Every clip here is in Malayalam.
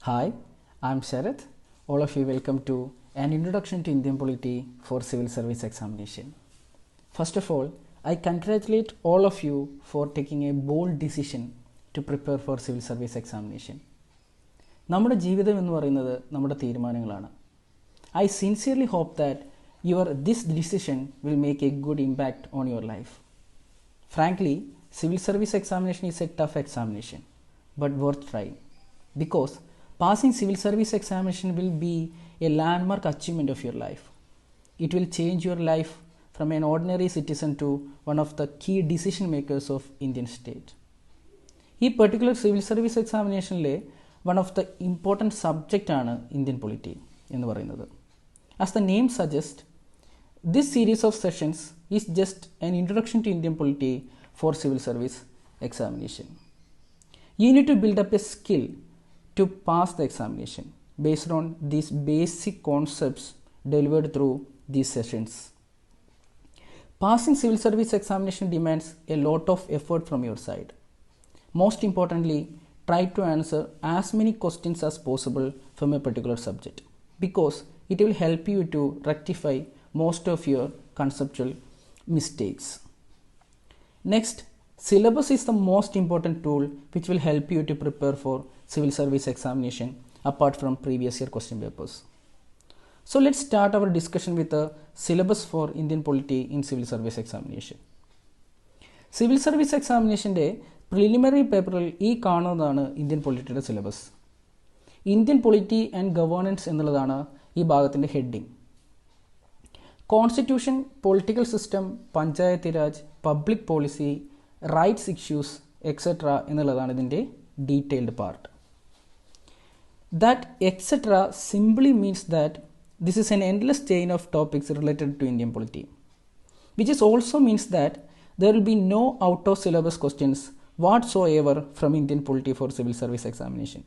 Hi, I'm Sharath. All of you welcome to an introduction to Indian polity for civil service examination. First of all, I congratulate all of you for taking a bold decision to prepare for civil service examination. നമ്മുടെ ജീവിതം എന്ന് പറയുന്നത് നമ്മുടെ തീരുമാനങ്ങളാണ്. I sincerely hope that this decision will make a good impact on your life. Frankly, civil service examination is a tough examination, but worth trying. Because passing civil service examination will be a landmark achievement of your life. It will change your life from an ordinary citizen to one of the key decision makers of Indian state. ഈ പെർട്ടിക്കുലർ സിവിൽ സർവീസ് എക്സാമിനേഷനിലെ വൺ ഓഫ് ദ ഇമ്പോർട്ടൻറ്റ് സബ്ജക്റ്റാണ് ഇന്ത്യൻ പൊളിറ്റി എന്ന് പറയുന്നത്. As the name suggest, this series of sessions is just an introduction to Indian polity for civil service examination. You need to build up a skill to pass the examination based on these basic concepts delivered through these sessions. Passing civil service examination demands a lot of effort from your side. Most importantly, try to answer as many questions as possible from a particular subject because it will help you to rectify most of your conceptual mistakes. Next, syllabus is the most important tool which will help you to prepare for civil service examination apart from previous year question papers. So let's start our discussion with the syllabus for Indian polity in civil service examination. Civil service എക്സാമിനേഷൻ്റെ പ്രിലിമിനറി പേപ്പറിൽ ഈ കാണുന്നതാണ് ഇന്ത്യൻ പൊളിറ്റിയുടെ syllabus. Indian polity and governance എന്നുള്ളതാണ് ഈ ഭാഗത്തിൻ്റെ heading. Constitution, political system, panchayat raj, public policy, rights issues etcetera എന്നുള്ളതാണ് ഇതിൻ്റെ detailed part. That etc. simply means that this is an endless chain of topics related to Indian polity, which is also means that there will be no out of syllabus questions whatsoever from Indian polity for civil service examination.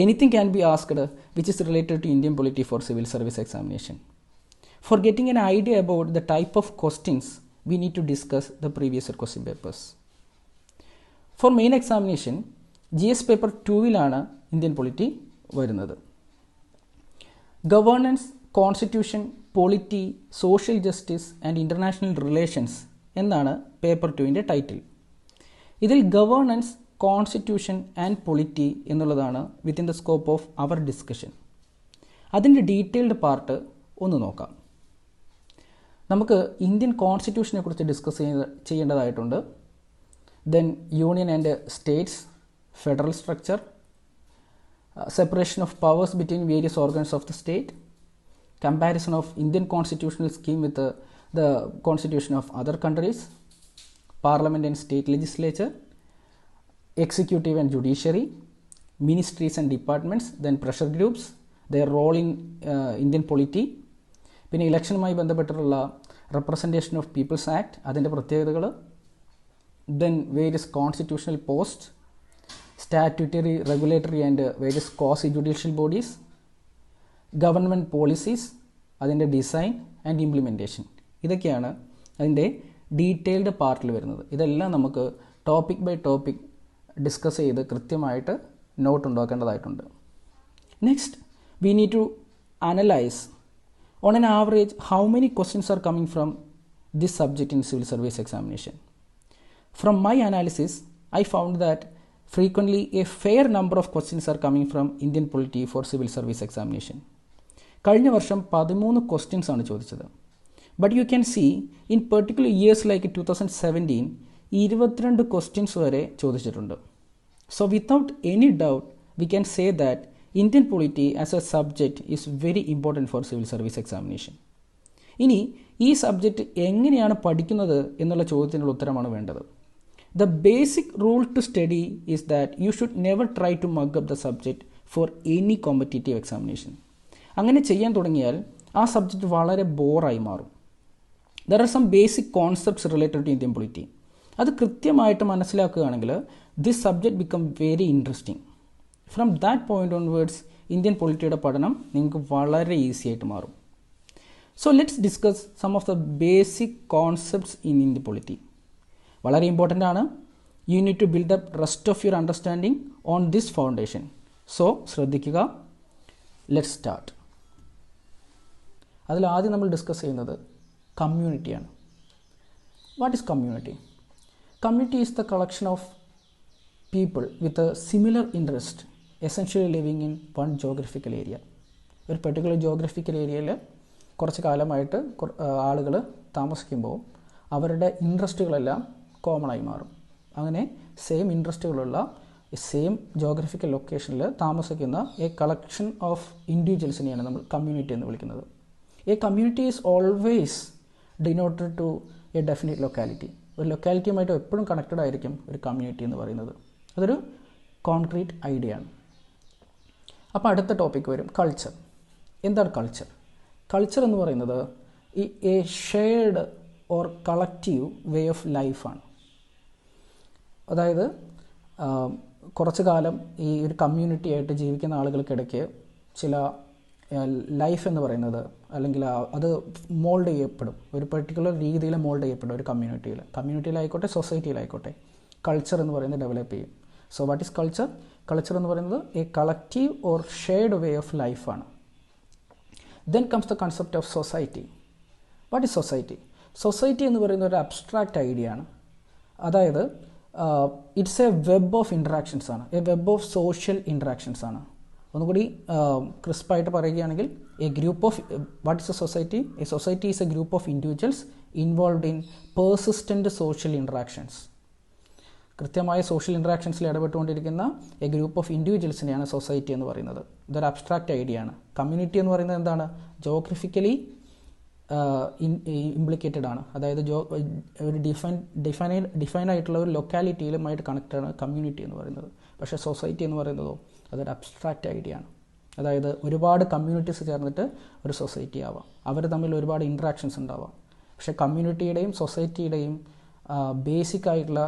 Anything can be asked which is related to Indian polity for civil service examination. For getting an idea about the type of questions, we need to discuss the previous year question papers. For main examination, GS paper 2-ലാണ് ഇന്ത്യൻ പൊളിറ്റി വരുന്നത്. Governance, constitution, polity, social justice and international relations എന്നാണ് പേപ്പർ 2-ൻ്റെ ടൈറ്റിൽ. ഇതിൽ ഗവേണൻസ്, കോൺസ്റ്റിറ്റ്യൂഷൻ ആൻഡ് പൊളിറ്റി എന്നുള്ളതാണ് within the scope of our discussion. അതിൻ്റെ ഡീറ്റെയിൽഡ് പാർട്ട് ഒന്ന് നോക്കാം. നമുക്ക് ഇന്ത്യൻ കോൺസ്റ്റിറ്റ്യൂഷനെ കുറിച്ച് ഡിസ്കസ് ചെയ്യേണ്ടതായിട്ടുണ്ട്. Then union and states, federal structure, separation of powers between various organs of the state, comparison of Indian constitutional scheme with the constitution of other countries, parliament and state legislature, executive and judiciary, ministries and departments, then pressure groups, their role in Indian polity, പിന്നെ ഇലക്ഷനുമായി ബന്ധപ്പെട്ടിട്ടുള്ള റെപ്രസെൻറ്റേഷൻ ഓഫ് പീപ്പിൾസ് ആക്ട് അതിൻ്റെ പ്രത്യേകതകൾ, then various constitutional post, statutory, regulatory and various quasi-judicial bodies, government policies, അതിൻ്റെ ഡിസൈൻ ആൻഡ് ഇംപ്ലിമെൻറ്റേഷൻ. ഇതൊക്കെയാണ് അതിൻ്റെ ഡീറ്റെയിൽഡ് പാർട്ടിൽ വരുന്നത്. ഇതെല്ലാം നമുക്ക് ടോപ്പിക് ബൈ ടോപ്പിക് ഡിസ്കസ് ചെയ്ത് കൃത്യമായിട്ട് നോട്ട് ഉണ്ടാക്കേണ്ടതായിട്ടുണ്ട്. Next, we need to analyse on an average how many questions are coming from this subject in civil service examination. From my analysis, I found that frequently a fair number of questions are coming from Indian polity for civil service examination. കഴിഞ്ഞ വർഷം 13 ക്വസ്റ്റ്യൻസ് ആണ് ചോദിച്ചത്. But you can see in particular years like 2017 22 questions വരെ ചോദിച്ചിട്ടുണ്ട്. So without any doubt we can say that Indian polity as a subject is very important for civil service examination. ഇനി ഈ സബ്ജക്റ്റ് എങ്ങനെയാണ് പഠിക്കുന്നത് എന്നുള്ള ചോദ്യത്തിനുള്ള ഉത്തരമാണ് വേണ്ടത്. The basic rule to study is that you should never try to mug up the subject for any competitive examination. അങ്ങനെ ചെയ്യാൻ തുടങ്ങിയാൽ ആ സബ്ജക്റ്റ് വളരെ ബോറായി മാറും. There are some basic concepts related to Indian polity. അത് കൃത്യമായിട്ട് മനസ്സിലാക്കുകയാണെങ്കിൽ this subject become very interesting. From that point onwards, Indian പൊളിറ്റിയുടെ പഠനം നിങ്ങൾക്ക് വളരെ ഈസി ആയിട്ട് മാറും. So let's discuss some of the basic concepts in Indian polity. വളരെ ഇമ്പോർട്ടൻ്റ് ആണ്. You need to build up rest of your understanding on this foundation so ശ്രദ്ധിക്കുക. Let's start. അതിൽ ആദ്യം നമ്മൾ ഡിസ്കസ് ചെയ്യുന്നത് കമ്മ്യൂണിറ്റിയാണ്. What is community? Community is the collection of people with a similar interest essentially living in one geographical area. ഒരു പെർട്ടിക്കുലർ ജോഗ്രഫിക്കൽ ഏരിയയിൽ കുറച്ച് കാലമായിട്ട് ആളുകൾ താമസിക്കുമ്പോൾ അവരുടെ ഇൻട്രസ്റ്റുകളെല്ലാം കോമൺ ആയി മാറും. അങ്ങനെ സെയിം ഇൻട്രസ്റ്റുകളുള്ള സെയിം ജോഗ്രഫിക്കൽ ലൊക്കേഷനിൽ താമസിക്കുന്ന എ കളക്ഷൻ ഓഫ് ഇൻഡിവിജ്വൽസിനെയാണ് നമ്മൾ കമ്മ്യൂണിറ്റി എന്ന് വിളിക്കുന്നത്. A community is always denoted to a definite locality. ഒരു ലൊക്കാലിറ്റിയുമായിട്ട് എപ്പോഴും കണക്റ്റഡ് ആയിരിക്കും ഒരു കമ്മ്യൂണിറ്റി എന്ന് പറയുന്നത്. അതൊരു കോൺക്രീറ്റ് ഐഡിയ ആണ്. അപ്പോൾ അടുത്ത ടോപ്പിക് വരും കൾച്ചർ. എന്താണ് കൾച്ചർ? കൾച്ചർ എന്ന് പറയുന്നത് A shared or collective way of ലൈഫാണ്. അതായത് കുറച്ച് കാലം ഈ ഒരു കമ്മ്യൂണിറ്റി ആയിട്ട് ജീവിക്കുന്ന ആളുകൾക്കിടയ്ക്ക് ചില ലൈഫ് എന്ന് പറയുന്നത് അല്ലെങ്കിൽ അത് മോൾഡ് ചെയ്യപ്പെടും, ഒരു പെർട്ടിക്കുലർ രീതിയിൽ മോൾഡ് ചെയ്യപ്പെടും. ഒരു കമ്മ്യൂണിറ്റിയിലായിക്കോട്ടെ സൊസൈറ്റിയിലായിക്കോട്ടെ കൾച്ചർ എന്ന് പറയുന്നത് ഡെവലപ്പ് ചെയ്യും. So what is culture? Culture എന്ന് പറയുന്നത് a collective or shared way of ലൈഫാണ്. Then comes the concept of society. What is society? Society എന്ന് പറയുന്ന ഒരു അബ്സ്ട്രാക്റ്റ് ഐഡിയ ആണ്. അതായത് it's a web of interactions ആണ്, a web of social interactions ആണ്. ഒന്നുകൂടി ക്രിസ്പായിട്ട് പറയുകയാണെങ്കിൽ a group of what is a society? A society is a group of individuals involved in persistent social interactions. കൃത്യമായ സോഷ്യൽ ഇൻട്രാക്ഷൻസിൽ ഇടപെട്ടുകൊണ്ടിരിക്കുന്ന എ ഗ്രൂപ്പ് ഓഫ് ഇൻഡിവിജ്വൽസിനെയാണ് സൊസൈറ്റി എന്ന് പറയുന്നത്. ഇതൊരു അബ്സ്ട്രാക്റ്റ് ഐഡിയ ആണ്. കമ്മ്യൂണിറ്റി എന്ന് പറയുന്നത് എന്താണ്? ജോഗ്രഫിക്കലി ഇംപ്ലിക്കേറ്റഡ് ആണ്. അതായത് ഒരു ഡിഫൈൻ ആയിട്ടുള്ള ഒരു ലൊക്കാലിറ്റിയിലുമായിട്ട് കണക്റ്റാണ് കമ്മ്യൂണിറ്റി എന്ന് പറയുന്നത്. പക്ഷേ സൊസൈറ്റി എന്ന് പറയുന്നതോ അതൊരു അബ്സ്ട്രാക്റ്റ് ഐഡിയ ആണ്. അതായത് ഒരുപാട് കമ്മ്യൂണിറ്റീസ് ചേർന്നിട്ട് ഒരു സൊസൈറ്റി ആവാം, അവർ തമ്മിൽ ഒരുപാട് ഇൻട്രാക്ഷൻസ് ഉണ്ടാവാം. പക്ഷേ കമ്മ്യൂണിറ്റിയുടെയും സൊസൈറ്റിയുടെയും ബേസിക് ആയിട്ടുള്ള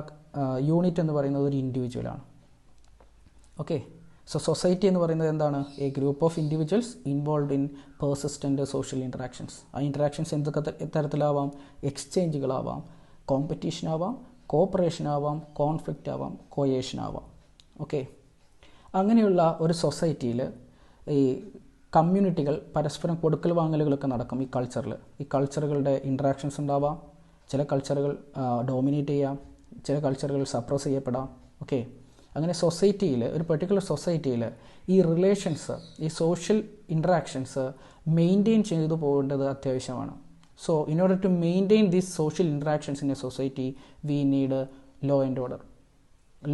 യൂണിറ്റ് എന്ന് പറയുന്നത് ഒരു ഇൻഡിവിജ്വലാണ്. ഓക്കെ, സോ സൊസൈറ്റി എന്ന് പറയുന്നത് എന്താണ്? A group of individuals involve in persistent social interactions. ആ ഇൻട്രാക്ഷൻസ് എന്തൊക്കെ തരത്തിലാവാം? എക്സ്ചേഞ്ചുകളാവാം, കോമ്പറ്റീഷൻ ആവാം, കോപ്പറേഷൻ ആവാം, കോൺഫ്ലിക്റ്റ് ആവാം, കോയേഷൻ ആവാം. ഓക്കെ, അങ്ങനെയുള്ള ഒരു സൊസൈറ്റിയിൽ ഈ കമ്മ്യൂണിറ്റികൾ പരസ്പരം കൊടുക്കൽ വാങ്ങലുകളൊക്കെ നടക്കും. ഈ കൾച്ചറുകളുടെ ഇൻട്രാക്ഷൻസ് ഉണ്ടാവാം. ചില കൾച്ചറുകൾ ഡോമിനേറ്റ് ചെയ്യാം, ചില കൾച്ചറുകൾ സപ്രസ് ചെയ്യപ്പെടാം. ഓക്കെ, അങ്ങനെ സൊസൈറ്റിയിൽ, ഒരു പെർട്ടിക്കുലർ സൊസൈറ്റിയിൽ ഈ റിലേഷൻസ്, ഈ സോഷ്യൽ ഇൻട്രാക്ഷൻസ് മെയിൻറ്റെയിൻ ചെയ്തു പോകേണ്ടത് അത്യാവശ്യമാണ്. So in order to maintain these social interactions in a society we need law and order.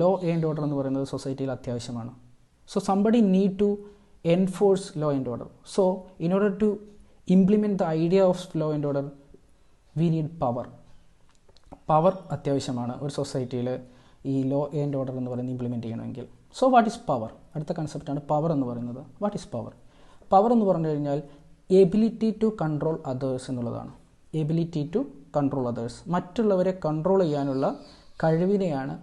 Law and order എന്ന് പറയുന്നത് സൊസൈറ്റിയിൽ അത്യാവശ്യമാണ്. So somebody need to enforce law and order. So in order to implement the idea of law and order we need power അത്യാവശ്യമാണ് ഒരു സൊസൈറ്റിയിൽ ഈ ലോ ആൻഡ് ഓർഡർ എന്ന് പറയുന്നത് ഇംപ്ലിമെൻറ്റ് ചെയ്യണമെങ്കിൽ. So what is power? അടുത്ത കൺസെപ്റ്റാണ് പവർ എന്ന് പറയുന്നത്. What is power? പവർ എന്ന് പറഞ്ഞു കഴിഞ്ഞാൽ എബിലിറ്റി ടു കൺട്രോൾ അതേഴ്സ് എന്നുള്ളതാണ്. എബിലിറ്റി ടു കൺട്രോൾ അതേഴ്സ്, മറ്റുള്ളവരെ കൺട്രോൾ ചെയ്യാനുള്ള കഴിവിനെയാണ്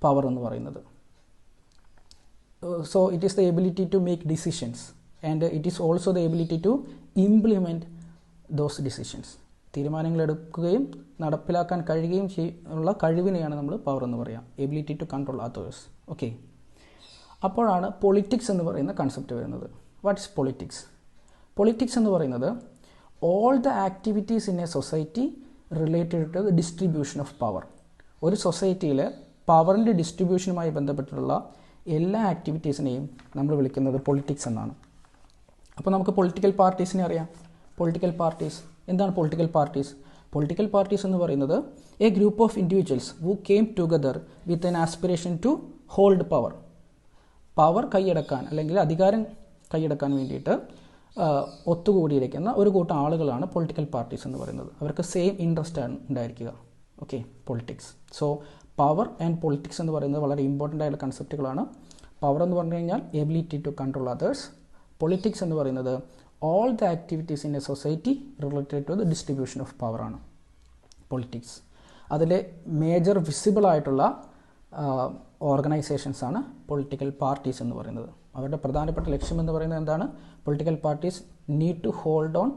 പവർ എന്ന് പറയുന്നത്. So it is the ability to make decisions and it is also the ability to implement those decisions. തീരുമാനങ്ങൾ എടുക്കുകയും നടപ്പിലാക്കാൻ കഴിയുകയും ഉള്ള കഴിവിനെയാണ് നമ്മൾ പവർ എന്ന് പറയാം, ability to control others. Okay, അപ്പോഴാണ് പൊളിറ്റിക്സ് എന്ന് പറയുന്ന കൺസെപ്റ്റ് വരുന്നത്. What is politics? പൊളിറ്റിക്സ് എന്ന് പറയുന്നത് all the activities in a society related to the distribution of power. ഒരു സൊസൈറ്റിയിൽ പവറിൻ്റെ ഡിസ്ട്രിബ്യൂഷനുമായി ബന്ധപ്പെട്ടുള്ള എല്ലാ ആക്ടിവിറ്റീസിനെയും നമ്മൾ വിളിക്കുന്നത് പൊളിറ്റിക്സ് എന്നാണ്. അപ്പോൾ നമുക്ക് പൊളിറ്റിക്കൽ പാർട്ടീസിനെ അറിയാം. പൊളിറ്റിക്കൽ പാർട്ടീസ് എന്താണ്? പൊളിറ്റിക്കൽ പാർട്ടീസ് എന്ന് പറയുന്നത് a group of individuals who came together with an aspiration to hold power കൈയടക്കാൻ അല്ലെങ്കിൽ അധികാരം കൈയടക്കാൻ വേണ്ടിയിട്ട് ഒത്തുകൂടിയിരിക്കുന്ന ഒരു കൂട്ടം ആളുകളാണ് പൊളിറ്റിക്കൽ പാർട്ടീസ് എന്ന് പറയുന്നത്. അവർക്ക് സെയിം ഇൻട്രസ്റ്റ് ആണ് ഉണ്ടായിരിക്കുക. Okay, politics. So power and politics എന്ന് പറയുന്നത് വളരെ ഇമ്പോർട്ടൻ്റ് ആയിട്ടുള്ള കൺസെപ്റ്റുകളാണ്. പവർ എന്ന് പറഞ്ഞു കഴിഞ്ഞാൽ ability to control others. Politics എന്ന് പറയുന്നത് all the activities in a society related to the distribution of power ആണ് പൊളിറ്റിക്സ്. അതിലെ മേജർ വിസിബിൾ ആയിട്ടുള്ള ഓർഗനൈസേഷൻസ് ആണ് പൊളിറ്റിക്കൽ പാർട്ടീസ് എന്ന് പറയുന്നത്. അവരുടെ പ്രധാനപ്പെട്ട ലക്ഷ്യം എന്ന് പറയുന്നത് എന്താണ്? Political parties need to hold on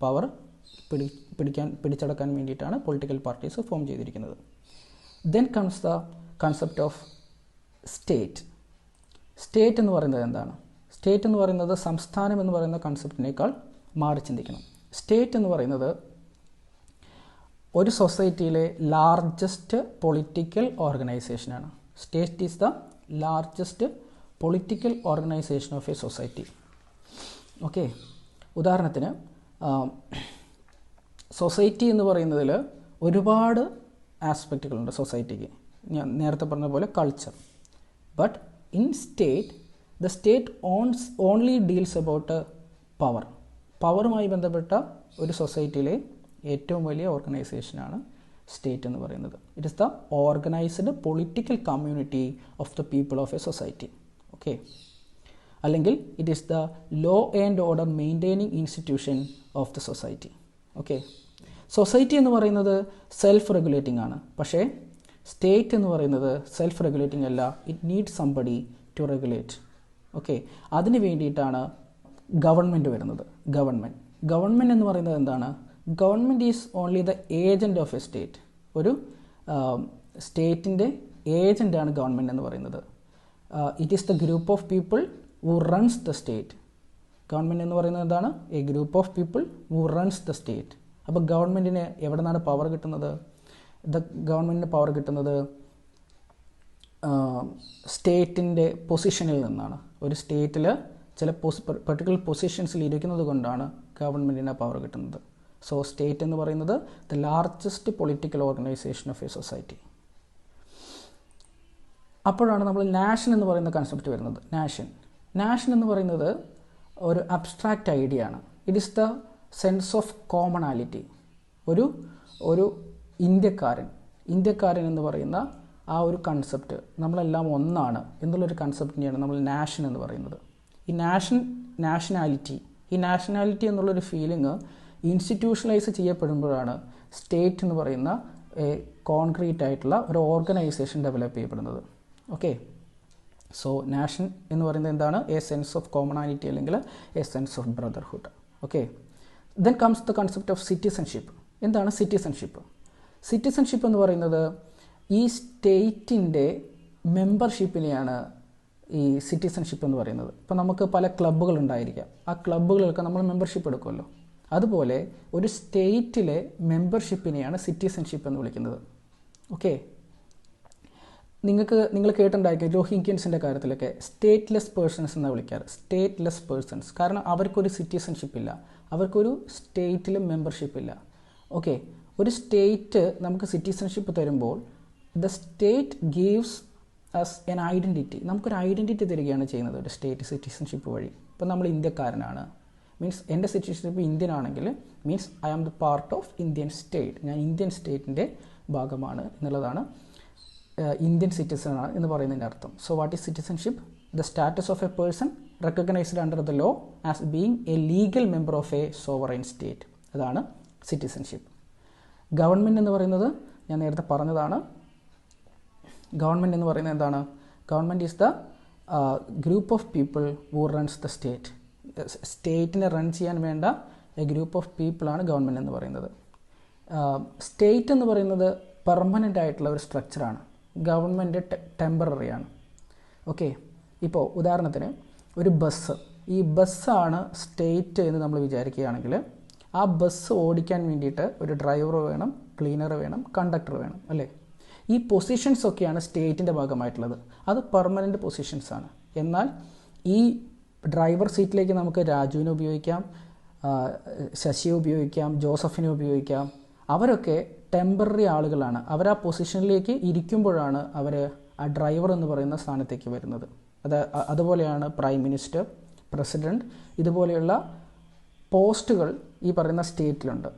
power പിടിച്ചടക്കാൻ വേണ്ടിയിട്ടാണ് പൊളിറ്റിക്കൽ പാർട്ടീസ് ഫോം ചെയ്തിരിക്കുന്നത്. Then comes the concept of state. State എന്ന് പറയുന്നത് എന്താണ്? സ്റ്റേറ്റ് എന്ന് പറയുന്നത് സംസ്ഥാനം എന്ന് പറയുന്ന കൺസെപ്റ്റിനേക്കാൾ മാറി ചിന്തിക്കണം. സ്റ്റേറ്റ് എന്ന് പറയുന്നത് ഒരു സൊസൈറ്റിയിലെ ലാർജസ്റ്റ് പൊളിറ്റിക്കൽ ഓർഗനൈസേഷനാണ്. State is the largest political organisation of a society. Okay, ഉദാഹരണത്തിന് സൊസൈറ്റി എന്ന് പറയുന്നതിൽ ഒരുപാട് ആസ്പെക്റ്റുകളുണ്ട് സൊസൈറ്റിക്ക്. ഞാൻ നേരത്തെ പറഞ്ഞ പോലെ culture. But in state, the state only deals about power. പവറുമായി ബന്ധപ്പെട്ട ഒരു സൊസൈറ്റിയിലെ ഏറ്റവും വലിയ ഓർഗനൈസേഷനാണ് സ്റ്റേറ്റ് എന്ന് പറയുന്നത്. It is the organised political community of the people of a society. Okay, അല്ലെങ്കിൽ it is the law and order maintaining institution of the society. Okay, society എന്ന് പറയുന്നത് സെൽഫ് റെഗുലേറ്റിംഗ് ആണ്. പക്ഷേ സ്റ്റേറ്റ് എന്ന് പറയുന്നത് സെൽഫ് റെഗുലേറ്റിംഗ് അല്ല. It need somebody to regulate. Okay, അതിന് വേണ്ടിയിട്ടാണ് ഗവൺമെൻറ് വരുന്നത്. ഗവൺമെൻറ് എന്ന് പറയുന്നത് എന്താണ്? Government is only the agent of a state. ഒരു സ്റ്റേറ്റിൻ്റെ ഏജൻ്റാണ് ഗവൺമെൻറ് എന്ന് പറയുന്നത്. It is the group of people who runs the state. Government എന്ന് പറയുന്നത് എന്താണ്? A group of people who runs the state. അപ്പോൾ ഗവൺമെൻറ്റിന് എവിടെ നിന്നാണ് പവർ കിട്ടുന്നത്? ഗവൺമെൻറ്റിന് പവർ കിട്ടുന്നത് സ്റ്റേറ്റിൻ്റെ പൊസിഷനിൽ നിന്നാണ്. ഒരു സ്റ്റേറ്റിൽ ചില പെർട്ടിക്കുലർ പൊസിഷൻസിൽ ഇരിക്കുന്നത് കൊണ്ടാണ് ഗവൺമെൻറ്റിന് പവർ കിട്ടുന്നത്. സോ സ്റ്റേറ്റ് എന്ന് പറയുന്നത് the largest political organisation of a society. അപ്പോഴാണ് നമ്മൾ നാഷൻ എന്ന് പറയുന്ന കൺസെപ്റ്റ് വരുന്നത്. നാഷൻ എന്ന് പറയുന്നത് ഒരു അബ്സ്ട്രാക്റ്റ് ഐഡിയ ആണ്. It is the sense of commonality. ഒരു ഇന്ത്യക്കാരൻ എന്ന് പറയുന്ന ആ ഒരു കൺസെപ്റ്റ്, നമ്മളെല്ലാം ഒന്നാണ് എന്നുള്ളൊരു കൺസെപ്റ്റിനെയാണ് നമ്മൾ നാഷൻ എന്ന് പറയുന്നത്. ഈ നാഷണാലിറ്റി എന്നുള്ളൊരു ഫീലിംഗ് ഇൻസ്റ്റിറ്റ്യൂഷണലൈസ് ചെയ്യപ്പെടുമ്പോഴാണ് സ്റ്റേറ്റ് എന്ന് പറയുന്ന കോൺക്രീറ്റ് ആയിട്ടുള്ള ഒരു ഓർഗനൈസേഷൻ ഡെവലപ്പ് ചെയ്യപ്പെടുന്നത്. ഓക്കെ, സോ നാഷൻ എന്ന് പറയുന്നത് എന്താണ്? എ സെൻസ് ഓഫ് കോമണാലിറ്റി അല്ലെങ്കിൽ A sense of brotherhood. Okay, then comes the concept of citizenship. എന്താണ് സിറ്റിസൺഷിപ്പ്? സിറ്റിസൺഷിപ്പ് എന്ന് പറയുന്നത് ഈ സ്റ്റേറ്റിൻ്റെ മെമ്പർഷിപ്പിനെയാണ് ഈ സിറ്റിസൺഷിപ്പ് എന്ന് പറയുന്നത്. ഇപ്പോൾ നമുക്ക് പല ക്ലബ്ബുകൾ ഉണ്ടായിരിക്കാം. ആ ക്ലബ്ബുകളിലൊക്കെ നമ്മൾ മെമ്പർഷിപ്പ് എടുക്കുമല്ലോ. അതുപോലെ ഒരു സ്റ്റേറ്റിലെ മെമ്പർഷിപ്പിനെയാണ് സിറ്റിസൺഷിപ്പ് എന്ന് വിളിക്കുന്നത്. ഓക്കെ, നിങ്ങൾ കേട്ടിട്ടുണ്ടായിരിക്കും റോഹിംഗ്യൻസിൻ്റെ കാര്യത്തിലൊക്കെ സ്റ്റേറ്റ്ലെസ് പേഴ്സൺസ് എന്നാണ് വിളിക്കാറ്. സ്റ്റേറ്റ്ലെസ് പേഴ്സൺസ്, കാരണം അവർക്കൊരു സിറ്റിസൺഷിപ്പ് ഇല്ല, അവർക്കൊരു സ്റ്റേറ്റിലും മെമ്പർഷിപ്പ് ഇല്ല. ഓക്കെ, ഒരു സ്റ്റേറ്റ് നമുക്ക് സിറ്റിസൺഷിപ്പ് തരുമ്പോൾ the state gives us an identity. നമുക്കൊരു ഐഡൻറ്റിറ്റി തരികയാണ് ചെയ്യുന്നത് ഒരു സ്റ്റേറ്റ് സിറ്റിസൺഷിപ്പ് വഴി. ഇപ്പം നമ്മൾ ഇന്ത്യക്കാരനാണ്, മീൻസ് എൻ്റെ സിറ്റിസൺഷിപ്പ് ഇന്ത്യൻ ആണെങ്കിൽ means I am the part of Indian state. ഞാൻ ഇന്ത്യൻ സ്റ്റേറ്റിൻ്റെ ഭാഗമാണ് എന്നുള്ളതാണ് ഇന്ത്യൻ സിറ്റിസൺ ആണ് എന്ന് പറയുന്നതിൻ്റെ അർത്ഥം. So what is citizenship? The status of a person recognised under the law as being A legal member of a sovereign state. അതാണ് സിറ്റിസൺഷിപ്പ്. ഗവൺമെൻറ് എന്ന് പറയുന്നത് ഞാൻ നേരത്തെ പറഞ്ഞതാണ്. ഗവൺമെൻറ് എന്ന് പറയുന്നത് എന്താണ്? Government is the group of people who runs the state. സ്റ്റേറ്റിനെ റൺ ചെയ്യാൻ വേണ്ട എ ഗ്രൂപ്പ് ഓഫ് പീപ്പിളാണ് ഗവൺമെൻറ് എന്ന് പറയുന്നത്. സ്റ്റേറ്റ് എന്ന് പറയുന്നത് പെർമനൻ്റ് ആയിട്ടുള്ള ഒരു സ്ട്രക്ചറാണ്. ഗവൺമെൻറ് ടെമ്പററിയാണ്. ഓക്കെ, ഇപ്പോൾ ഉദാഹരണത്തിന് ഒരു ബസ്, ഈ ബസ്സാണ് സ്റ്റേറ്റ് എന്ന് നമ്മൾ വിചാരിക്കുകയാണെങ്കിൽ ആ ബസ് ഓടിക്കാൻ വേണ്ടിയിട്ട് ഒരു ഡ്രൈവർ വേണം, ക്ലീനർ വേണം, കണ്ടക്ടർ വേണം, അല്ലേ? ഈ പൊസിഷൻസ് ഒക്കെയാണ് സ്റ്റേറ്റിൻ്റെ ഭാഗമായിട്ടുള്ളത്. അത് പെർമനൻ്റ് പൊസിഷൻസാണ്. എന്നാൽ ഈ ഡ്രൈവർ സീറ്റിലേക്ക് നമുക്ക് രാജുവിനെ ഉപയോഗിക്കാം, ശശിയെ ഉപയോഗിക്കാം, ജോസഫിനെ ഉപയോഗിക്കാം. അവരൊക്കെ ടെമ്പററി ആളുകളാണ്. അവർ ആ പൊസിഷനിലേക്ക് ഇരിക്കുമ്പോഴാണ് അവർ ആ ഡ്രൈവർ എന്ന് പറയുന്ന സ്ഥാനത്തേക്ക് വരുന്നത്. അതുപോലെയാണ് പ്രൈം മിനിസ്റ്റർ, പ്രസിഡൻറ്റ്, ഇതുപോലെയുള്ള പോസ്റ്റുകൾ ഈ പറയുന്ന സ്റ്റേറ്റിലുണ്ട്.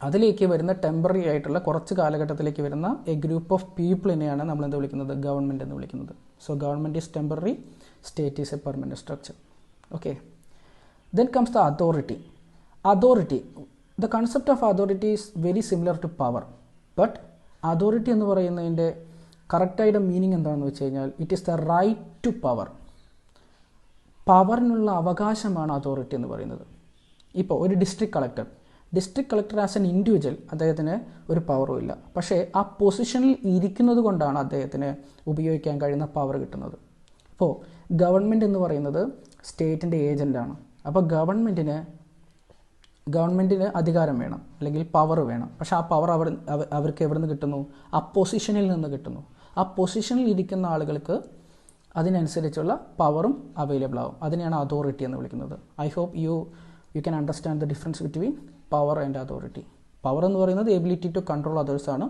അതിലേക്ക് വരുന്ന ടെമ്പററി ആയിട്ടുള്ള കുറച്ച് കാലഘട്ടത്തിലേക്ക് വരുന്ന എ ഗ്രൂപ്പ് ഓഫ് പീപ്പിളിനെയാണ് നമ്മൾ എന്ത് വിളിക്കുന്നത്? ഗവൺമെൻറ് എന്ന് വിളിക്കുന്നത്. So government is temporary, state is A permanent structure. Okay, then comes the authority. The concept of authority is very similar to power, but authority എന്ന് പറയുന്നതിൻ്റെ കറക്റ്റായിട്ട് മീനിങ് എന്താണെന്ന് വെച്ച് കഴിഞ്ഞാൽ it is the right to power. പവറിനുള്ള അവകാശമാണ് അതോറിറ്റി എന്ന് പറയുന്നത്. ഇപ്പോൾ ഒരു district collector as an individual അദ്ദേഹത്തിന് ഒരു പവറും ഇല്ല. പക്ഷേ ആ പൊസിഷനിൽ ഇരിക്കുന്നത് കൊണ്ടാണ് അദ്ദേഹത്തിന് ഉപയോഗിക്കാൻ കഴിയുന്ന പവർ കിട്ടുന്നത്. അപ്പോൾ ഗവൺമെൻറ് എന്ന് പറയുന്നത് സ്റ്റേറ്റിൻ്റെ ഏജൻ്റാണ്. അപ്പോൾ ഗവൺമെൻറ്റിന് അധികാരം വേണം, അല്ലെങ്കിൽ പവർ വേണം. പക്ഷേ ആ പവർ അവർക്ക് എവിടെ നിന്ന് കിട്ടുന്നു? ആ പൊസിഷനിൽ നിന്ന് കിട്ടുന്നു. ആ പൊസിഷനിൽ ഇരിക്കുന്ന ആളുകൾക്ക് അതിനനുസരിച്ചുള്ള പവറും അവൈലബിൾ ആവും. അതിനെയാണ് അതോറിറ്റി എന്ന് വിളിക്കുന്നത്. I hope you can understand the difference between power and authority. Power എന്ന് പറയുന്നത് എബിലിറ്റി ടു കൺട്രോൾ അതേഴ്സ് ആണ്.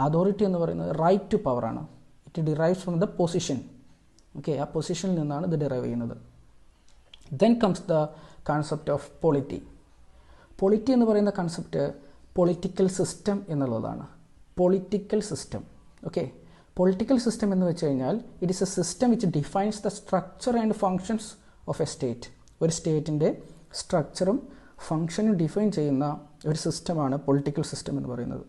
അതോറിറ്റി എന്ന് പറയുന്നത് റൈറ്റ് ടു പവർ ആണ്. It derives from the position. Okay, ആ പൊസിഷനിൽ നിന്നാണ് ഇത് ഡിറൈവ് ചെയ്യുന്നത്. Then comes the concept of polity. Polity എന്ന് പറയുന്ന കൺസെപ്റ്റ് പൊളിറ്റിക്കൽ സിസ്റ്റം എന്നുള്ളതാണ്. Political system. Okay, political system എന്ന് വെച്ച് കഴിഞ്ഞാൽ it is a system which defines the structure and functions of a state. ഒരു സ്റ്റേറ്റിൻ്റെ സ്ട്രക്ചറും ഫങ്ഷനും ഡിഫൈൻ ചെയ്യുന്ന ഒരു സിസ്റ്റമാണ് പൊളിറ്റിക്കൽ സിസ്റ്റം എന്ന് പറയുന്നത്.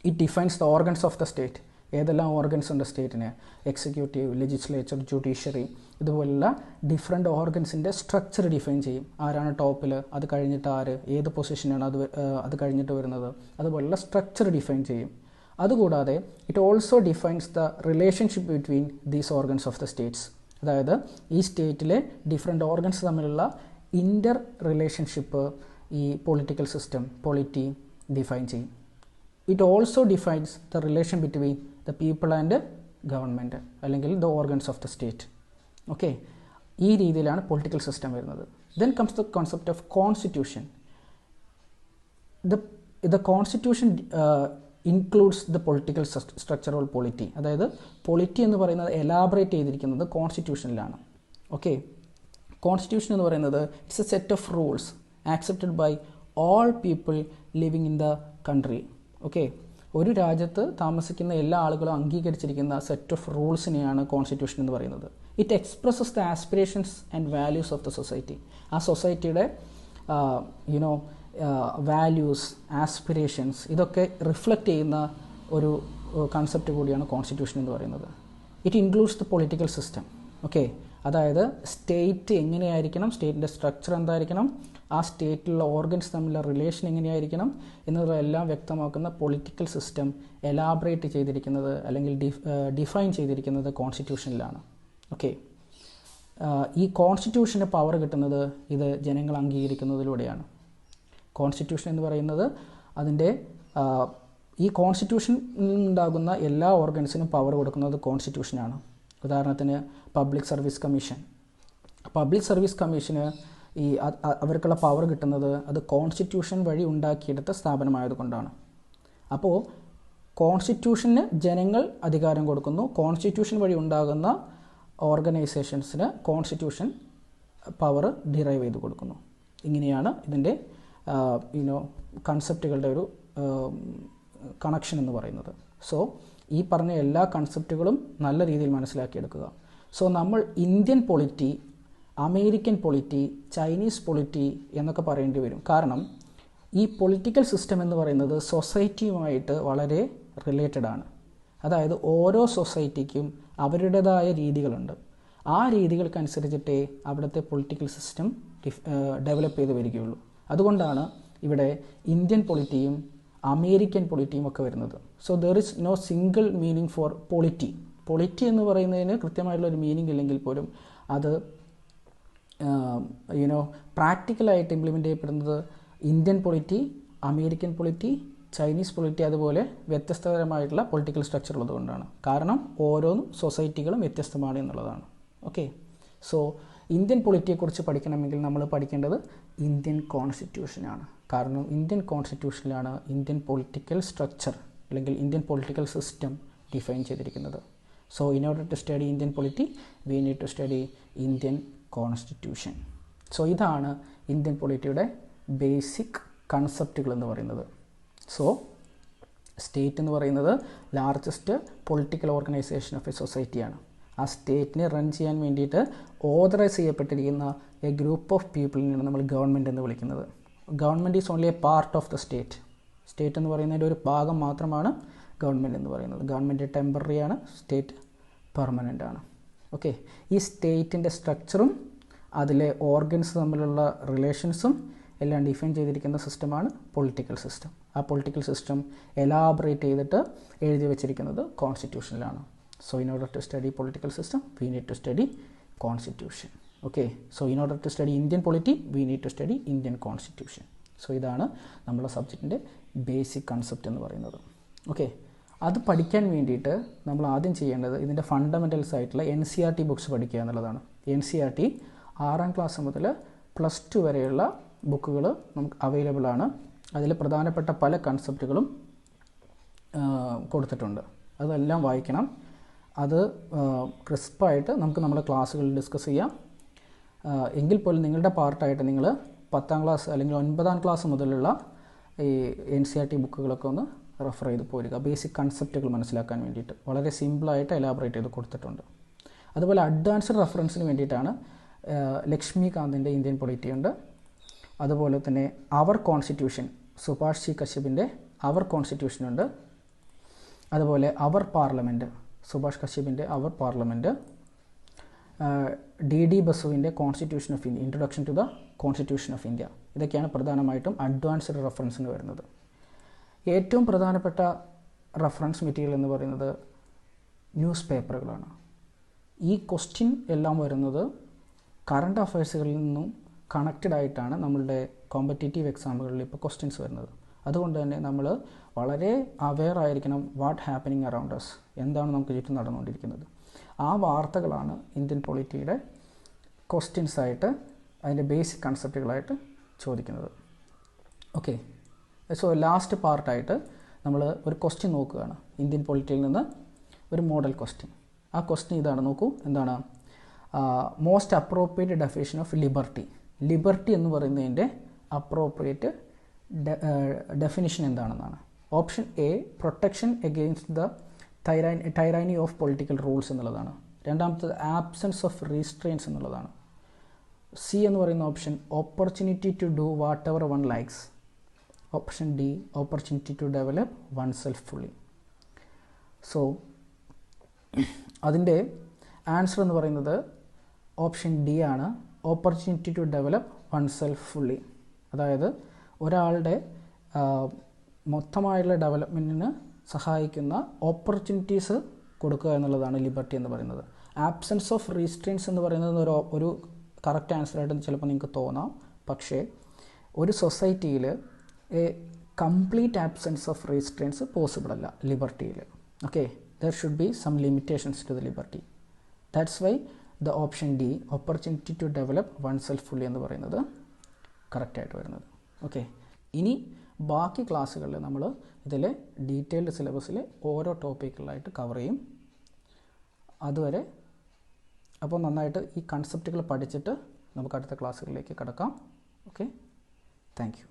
It defines the organs of the state. ഏതെല്ലാം ഓർഗൻസ് ഉണ്ട് സ്റ്റേറ്റിന്? എക്സിക്യൂട്ടീവ്, ലെജിസ്ലേച്ചർ, ജുഡീഷ്യറി, ഇതുപോലുള്ള ഡിഫറെൻ്റ് ഓർഗൻസിൻ്റെ സ്ട്രക്ചർ ഡിഫൈൻ ചെയ്യും. ആരാണ് ടോപ്പിൽ, അത് കഴിഞ്ഞിട്ട് ആര്, ഏത് പൊസിഷനാണ് അത് കഴിഞ്ഞിട്ട് വരുന്നത്, അതുപോലുള്ള സ്ട്രക്ചർ ഡിഫൈൻ ചെയ്യും. അതുകൂടാതെ it also defines the relationship between these organs of the states. അതായത് ഈ സ്റ്റേറ്റിലെ ഡിഫറെൻ്റ് ഓർഗൻസ് തമ്മിലുള്ള ഇൻ്റർ റിലേഷൻഷിപ്പ് ഈ പൊളിറ്റിക്കൽ സിസ്റ്റം, പൊളിറ്റി ഡിഫൈൻ ചെയ്യും. It also defines the relation between the people and government, അല്ലെങ്കിൽ the organs of the state. Okay, ഈ രീതിയിലാണ് പൊളിറ്റിക്കൽ സിസ്റ്റം വരുന്നത്. Then comes the concept of constitution. The constitution includes the political structure or polity. അതായത് പൊളിറ്റി എന്ന് പറയുന്നത് എലാബറേറ്റ് ചെയ്തിരിക്കുന്നത് കോൺസ്റ്റിറ്റ്യൂഷനിലാണ്. ഓക്കെ, കോൺസ്റ്റിറ്റ്യൂഷൻ എന്ന് പറയുന്നത് it's a set of rules accepted by all people living in the country. Okay, ഒരു രാജ്യത്ത് താമസിക്കുന്ന എല്ലാ ആളുകളും അംഗീകരിച്ചിരിക്കുന്ന സെറ്റ് ഓഫ് റൂൾസിനെയാണ് കോൺസ്റ്റിറ്റ്യൂഷൻ എന്ന് പറയുന്നത്. It expresses the aspirations and values of the society. ആ സൊസൈറ്റിയുടെ വാല്യൂസ്, ആസ്പിറേഷൻസ്, ഇതൊക്കെ റിഫ്ലക്റ്റ് ചെയ്യുന്ന ഒരു കൺസെപ്റ്റ് കൂടിയാണ് കോൺസ്റ്റിറ്റ്യൂഷൻ എന്ന് പറയുന്നത്. It includes the political system. Okay, അതായത് സ്റ്റേറ്റ് എങ്ങനെയായിരിക്കണം, സ്റ്റേറ്റിൻ്റെ സ്ട്രക്ചർ എന്തായിരിക്കണം, ആ സ്റ്റേറ്റിലുള്ള ഓർഗൻസ് തമ്മിലുള്ള റിലേഷൻ എങ്ങനെയായിരിക്കണം എന്നതെല്ലാം വ്യക്തമാക്കുന്ന പൊളിറ്റിക്കൽ സിസ്റ്റം എലാബറേറ്റ് ചെയ്തിരിക്കുന്നത്, അല്ലെങ്കിൽ ഡിഫൈൻ ചെയ്തിരിക്കുന്നത് കോൺസ്റ്റിറ്റ്യൂഷനിലാണ്. ഓക്കെ, ഈ കോൺസ്റ്റിറ്റ്യൂഷന് പവർ കിട്ടുന്നത് ഇത് ജനങ്ങൾ അംഗീകരിക്കുന്നതിലൂടെയാണ്. കോൺസ്റ്റിറ്റ്യൂഷൻ എന്ന് പറയുന്നത് അതിൻ്റെ ഈ കോൺസ്റ്റിറ്റ്യൂഷനിൽ നിന്നുണ്ടാകുന്ന എല്ലാ ഓർഗൻസിനും പവർ കൊടുക്കുന്നത് കോൺസ്റ്റിറ്റ്യൂഷനാണ്. ഉദാഹരണത്തിന് public service commission. Public service commission അവർക്കുള്ള പവർ കിട്ടുന്നത് അത് കോൺസ്റ്റിറ്റ്യൂഷൻ വഴി ഉണ്ടാക്കിയെടുത്ത സ്ഥാപനമായതുകൊണ്ടാണ്. അപ്പോൾ കോൺസ്റ്റിറ്റ്യൂഷന് ജനങ്ങൾ അധികാരം കൊടുക്കുന്നു, കോൺസ്റ്റിറ്റ്യൂഷൻ വഴി ഉണ്ടാകുന്ന ഓർഗനൈസേഷൻസിന് കോൺസ്റ്റിറ്റ്യൂഷൻ പവർ ഡിറൈവ് ചെയ്ത് കൊടുക്കുന്നു. ഇങ്ങനെയാണ് ഇതിൻ്റെ കൺസെപ്റ്റുകളുടെ ഒരു കണക്ഷൻ എന്ന് പറയുന്നത്. സോ ഈ പറഞ്ഞ എല്ലാ കൺസെപ്റ്റുകളും നല്ല രീതിയിൽ മനസ്സിലാക്കിയെടുക്കുക. സോ നമ്മൾ Indian polity, American polity, Chinese polity എന്നൊക്കെ പറയേണ്ടി വരും. കാരണം ഈ പൊളിറ്റിക്കൽ സിസ്റ്റം എന്ന് പറയുന്നത് സൊസൈറ്റിയുമായിട്ട് വളരെ റിലേറ്റഡ് ആണ്. അതായത് ഓരോ സൊസൈറ്റിക്കും അവരുടേതായ രീതികളുണ്ട്. ആ രീതികൾക്കനുസരിച്ചിട്ടേ അവിടുത്തെ പൊളിറ്റിക്കൽ സിസ്റ്റം ഡെവലപ്പ് ചെയ്ത് വരികയുള്ളൂ. അതുകൊണ്ടാണ് ഇവിടെ ഇന്ത്യൻ പൊളിറ്റിയും അമേരിക്കൻ പൊളിറ്റിയും ഒക്കെ വരുന്നത്. So there is no single meaning for polity. Polity എന്ന് പറയുന്നതിന് കൃത്യമായിട്ടുള്ളൊരു മീനിങ് ഇല്ലെങ്കിൽ പോലും അത് പ്രാക്ടിക്കലായിട്ട് ഇംപ്ലിമെൻ്റ് ചെയ്യപ്പെടുന്നത് Indian polity, American polity, Chinese polity, അതുപോലെ വ്യത്യസ്തപരമായിട്ടുള്ള പൊളിറ്റിക്കൽ സ്ട്രക്ചർ ഉള്ളതുകൊണ്ടാണ്. കാരണം ഓരോന്നും സൊസൈറ്റികളും വ്യത്യസ്തമാണ് എന്നുള്ളതാണ്. ഓക്കെ, സോ ഇന്ത്യൻ പൊളിറ്റിയെക്കുറിച്ച് പഠിക്കണമെങ്കിൽ നമ്മൾ പഠിക്കേണ്ടത് ഇന്ത്യൻ കോൺസ്റ്റിറ്റ്യൂഷനാണ്. കാരണം ഇന്ത്യൻ കോൺസ്റ്റിറ്റ്യൂഷനിലാണ് ഇന്ത്യൻ പൊളിറ്റിക്കൽ സ്ട്രക്ചർ അല്ലെങ്കിൽ ഇന്ത്യൻ പൊളിറ്റിക്കൽ സിസ്റ്റം ഡിഫൈൻ ചെയ്തിരിക്കുന്നത്. So in order to study Indian polity we need to study Indian constitution. So ഇതാണ് ഇന്ത്യൻ പൊളിറ്റിയുടെ ബേസിക് കൺസെപ്റ്റുകൾ എന്ന് പറയുന്നത്. സോ സ്റ്റേറ്റ് എന്ന് പറയുന്നത് largest political organisation of a സൊസൈറ്റിയാണ്. ആ സ്റ്റേറ്റിനെ റൺ ചെയ്യാൻ വേണ്ടിയിട്ട് ഓതറൈസ് ചെയ്യപ്പെട്ടിരിക്കുന്ന എ ഗ്രൂപ്പ് ഓഫ് പീപ്പിളിനെയാണ് നമ്മൾ ഗവൺമെൻറ് എന്ന് വിളിക്കുന്നത്. Government is only a part of the state. State എന്ന് പറയുന്നതിൻ്റെ ഒരു ഭാഗം മാത്രമാണ് ഗവൺമെൻറ് എന്ന് പറയുന്നത്. ഗവൺമെൻറ് ടെമ്പററി ആണ്, സ്റ്റേറ്റ് പെർമനൻ്റ് ആണ്. ഓക്കെ, ഈ സ്റ്റേറ്റിൻ്റെ സ്ട്രക്ചറും അതിലെ ഓർഗൻസ് തമ്മിലുള്ള റിലേഷൻസും എല്ലാം ഡിഫൈൻ ചെയ്തിരിക്കുന്ന സിസ്റ്റമാണ് പൊളിറ്റിക്കൽ സിസ്റ്റം. ആ പൊളിറ്റിക്കൽ സിസ്റ്റം എലാബറേറ്റ് ചെയ്തിട്ട് എഴുതി വച്ചിരിക്കുന്നത് കോൺസ്റ്റിറ്റ്യൂഷനിലാണ്. So in order to study political system, we need to study constitution. Okay, so in order to study Indian polity, we need to study Indian constitution. So ഇതാണ് നമ്മുടെ സബ്ജക്റ്റിൻ്റെ ബേസിക് കൺസെപ്റ്റ് എന്ന് പറയുന്നത്. ഓക്കെ, അത് പഠിക്കാൻ വേണ്ടിയിട്ട് നമ്മൾ ആദ്യം ചെയ്യേണ്ടത് ഇതിൻ്റെ ഫണ്ടമെൻ്റൽസ് ആയിട്ടുള്ള NCERT ബുക്സ് പഠിക്കുക എന്നുള്ളതാണ്. NCERT 6ാം ക്ലാസ് മുതൽ +2 വരെയുള്ള ബുക്കുകൾ നമുക്ക് അവൈലബിൾ ആണ്. അതിൽ പ്രധാനപ്പെട്ട പല കൺസെപ്റ്റുകളും കൊടുത്തിട്ടുണ്ട്. അതെല്ലാം വായിക്കണം. അത് ക്രിസ്പായിട്ട് നമുക്ക് നമ്മുടെ ക്ലാസ്സുകളിൽ ഡിസ്കസ് ചെയ്യാം. എങ്കിൽ പോലും നിങ്ങളുടെ പാർട്ടായിട്ട് നിങ്ങൾ 10ാം ക്ലാസ് അല്ലെങ്കിൽ 9ാം ക്ലാസ് മുതലുള്ള ഈ NCERT ബുക്കുകളൊക്കെ ഒന്ന് റെഫർ ചെയ്ത് പോരുക. ബേസിക് കൺസെപ്റ്റുകൾ മനസ്സിലാക്കാൻ വേണ്ടിയിട്ട് വളരെ സിമ്പിളായിട്ട് എലാബറേറ്റ് ചെയ്ത് കൊടുത്തിട്ടുണ്ട്. അതുപോലെ അഡ്വാൻസ്ഡ് റെഫറൻസിന് വേണ്ടിയിട്ടാണ് ലക്ഷ്മികാന്തിൻ്റെ ഇന്ത്യൻ പൊളിറ്റി ഉണ്ട്. അതുപോലെ തന്നെ അവർ കോൺസ്റ്റിറ്റ്യൂഷൻ, സുഭാഷ് ജി കശ്യപിൻ്റെ അവർ കോൺസ്റ്റിറ്റ്യൂഷൻ ഉണ്ട്. അതുപോലെ അവർ പാർലമെൻറ്റ്, സുഭാഷ് കശ്യപിൻ്റെ അവർ പാർലമെൻറ്റ്, DD ബസുവിൻ്റെ constitution of India, introduction to the constitution of India. ഇതൊക്കെയാണ് പ്രധാനമായിട്ടും അഡ്വാൻസ്ഡ് റെഫറൻസിന് വരുന്നത്. ഏറ്റവും പ്രധാനപ്പെട്ട റെഫറൻസ് മെറ്റീരിയൽ എന്ന് പറയുന്നത് ന്യൂസ് പേപ്പറുകളാണ്. ഈ ക്വസ്റ്റ്യൻ എല്ലാം വരുന്നത് കറണ്ട് അഫയേഴ്സുകളിൽ നിന്നും കണക്റ്റഡ് ആയിട്ടാണ് നമ്മളുടെ കോമ്പറ്റേറ്റീവ് എക്സാമുകളിൽ ഇപ്പോൾ ക്വസ്റ്റ്യൻസ് വരുന്നത്. അതുകൊണ്ട് തന്നെ നമ്മൾ വളരെ അവെയർ ആയിരിക്കണം വാട്ട് ഹാപ്പനിങ് അറൗണ്ട് അസ്, എന്താണ് നമുക്ക് ചുറ്റും നടന്നുകൊണ്ടിരിക്കുന്നത്. ആ വാർത്തകളാണ് ഇന്ത്യൻ പൊളിറ്റിയുടെ ക്വസ്റ്റ്യൻസ് ആയിട്ട്, അതിൻ്റെ ബേസിക് കൺസെപ്റ്റുകളായിട്ട് ചോദിക്കുന്നത്. ഓക്കെ, സോ ലാസ്റ്റ് പാർട്ടായിട്ട് നമ്മൾ ഒരു ക്വസ്റ്റ്യൻ നോക്കുകയാണ്. ഇന്ത്യൻ പൊളിറ്റിയിൽ നിന്ന് ഒരു മോഡൽ ക്വസ്റ്റ്യൻ. ആ ക്വസ്റ്റ്യൻ ഇതാണ്, നോക്കൂ. എന്താണ് most appropriate definition of liberty? Liberty എന്ന് പറയുന്നതിൻ്റെ അപ്രോപ്രിയേറ്റ് ഡെഫിനിഷൻ എന്താണെന്നാണ്. Option A protection against the tyranny of political rules എന്നുള്ളതാണ്. രണ്ടാമത്തത് ആബ്സെൻസ് ഓഫ് റീസ്ട്രെയിൻസ് എന്നുള്ളതാണ്. സി എന്ന് പറയുന്ന option opportunity to do whatever one likes. Option D opportunity to develop oneself fully. So അതിൻ്റെ ആൻസർ എന്ന് പറയുന്നത് ഓപ്ഷൻ ഡി ആണ്, opportunity to develop oneself fully. അതായത് ഒരാളുടെ മൊത്തമായുള്ള ഡെവലപ്മെൻറ്റിന് സഹായിക്കുന്ന ഓപ്പർച്യൂണിറ്റീസ് കൊടുക്കുക എന്നുള്ളതാണ് ലിബർട്ടി എന്ന് പറയുന്നത്. ആബ്സെൻസ് ഓഫ് റീസ്ട്രെയിൻസ് എന്ന് പറയുന്നത് ഒരു കറക്റ്റ് ആൻസറായിട്ട് ചിലപ്പോൾ നിങ്ങൾക്ക് തോന്നാം. പക്ഷേ ഒരു സൊസൈറ്റിയിൽ complete absence of restraints possible അല്ല ലിബർട്ടിയിൽ. Okay, there should be some limitations to the liberty. That's why the option D opportunity to develop oneself fully എന്ന് പറയുന്നത് കറക്റ്റായിട്ട് വരുന്നത്. ഓക്കെ, ഇനി ബാക്കി ക്ലാസ്സുകളിൽ നമ്മൾ ഇതിലെ ഡീറ്റെയിൽഡ് സിലബസിൽ ഓരോ ടോപ്പിക്കുകളായിട്ട് കവർ ചെയ്യും. അതുവരെ അപ്പോൾ നന്നായിട്ട് ഈ കൺസെപ്റ്റുകൾ പഠിച്ചിട്ട് നമുക്ക് അടുത്ത ക്ലാസ്സുകളിലേക്ക് കടക്കാം. Okay, thank you.